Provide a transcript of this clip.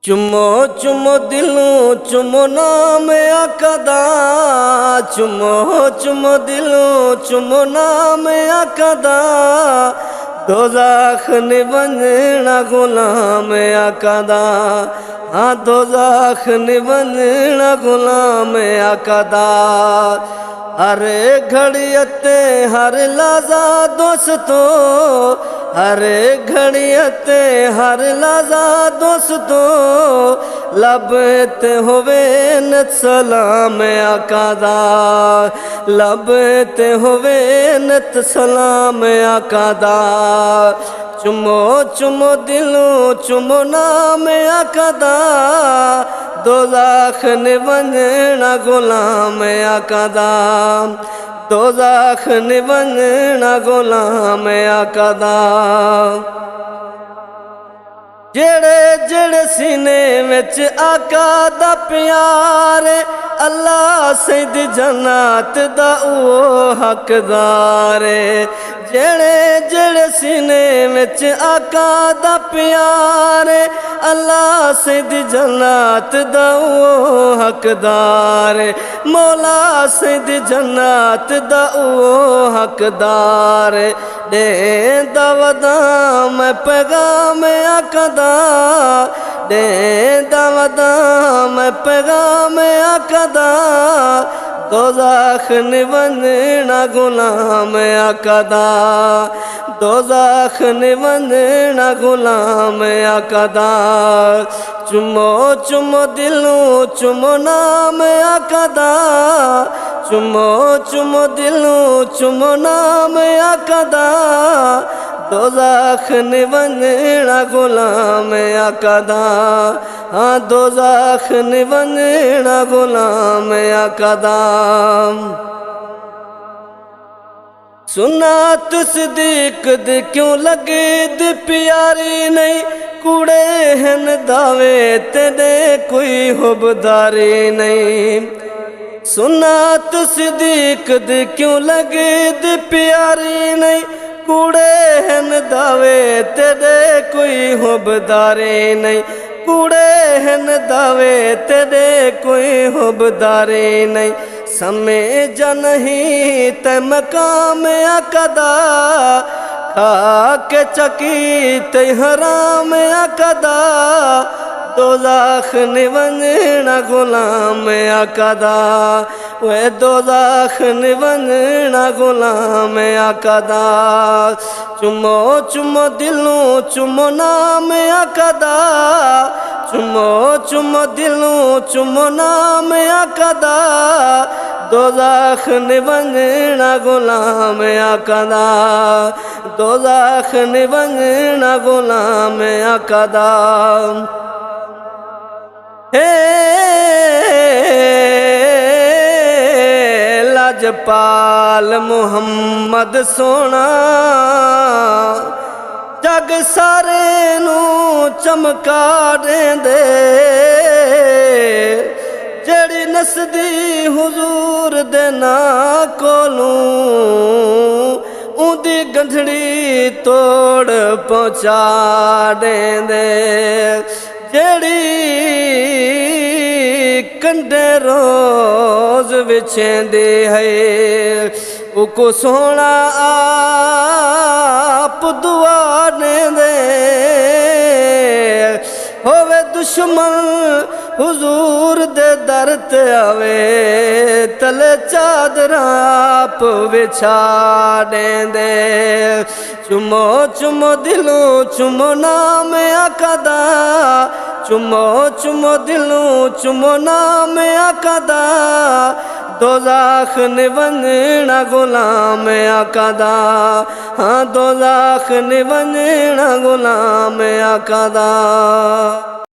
चुमो चुमो दिलों चुमो नाम आकदा, चुमो चुमो दिलों चुमो नाम आकदा। दोज़ख ने बनना गुलाम आकदा, हाँ दोज़ख ने बनना गुलाम आकदा। हर घड़ियते हर लाजा दोस्तों, हर घड़ियते हर लाजा दोस्तों। लबते होवे न सलाम आकदा, लबते होवे न सलाम आकदा। चुमो चुमो दिलों चुमो नाम आकदा। दोज़ख ने बनना गुलाम आकदा, दोज़ख ने बनना गुलाम आकदा। जेड़े जेड़े सीने विच आका दा प्यार, अल्लाह सैयद जन्नत दा ओ हकदार। जेड़े जेड़े सीने विच आका दा प्यार, अल्लाह सैयद जन्नत दा ओ हकदार। मौला सैयद जन्नत दा ओ हकदार। देंदा वदा मैं पैगाम आकदा, देंदा वदा मैं पैगाम आकदा। दोज़ख ने बनना गुलाम आकदा, दोज़ख ने बनना गुलाम आकदा। चुमो चुमो दिलों चुमो नाम आकदा, चुमो चुमो दिलों चुमो नाम आकदा। दोज़ख ने बनना गुलाम आकदा, हाँ दोज़ख ने बनना गुलाम आकदा। सुना तुस सिद्दीक़ दे क्यों लगे दे प्यारी नहीं, कूड़े हन दावे तेरे कोई हुबदारी नहीं। सुना तुस सिद्दीक़ दे क्यों लगे दे प्यारी नहीं, कूड़े हन दावे तेरे कोई हुबदारी नहीं। कूड़े हन दावे तेरे कोई हुबदारी नहीं। समझ नहीं ते मकाम आकदा, खाके चकी ते हराम आकदा। दोज़ख ने बनना गुलाम आकदा, वे दोज़ख ने बनना गुलाम आकदा। चुमो चुमो दिलों चुमो नाम आकदा, चुमो चुमो दिलों चुमो नाम आकदा। दोज़ख ने बनना गुलाम आकदा, दोज़ख ने बनना गुलाम आकदा। हे लाजपाल मुहम्मद सोना, जग सारे नू चमका देंदे। जेड़ी नसदी हुजूर दे नां कोलों, उदी गंढड़ी तोड़ पहुंचा देंदे। जेड़ी कंडे रोज विछेंदी है, उको सोना आप दुआ देंदे। होवे दुश्मन हुजूर दे दर ते आवे, तले चादरां आप बिछा देंदे। चुमो चुमो दिलों चुमो नाम आकदा, चुमो चुमो दिलों चुमो नाम आकदा। दोज़ख ने बनना गुलाम आकदा, हाँ दोज़ख ने बनना गुलाम आकदा।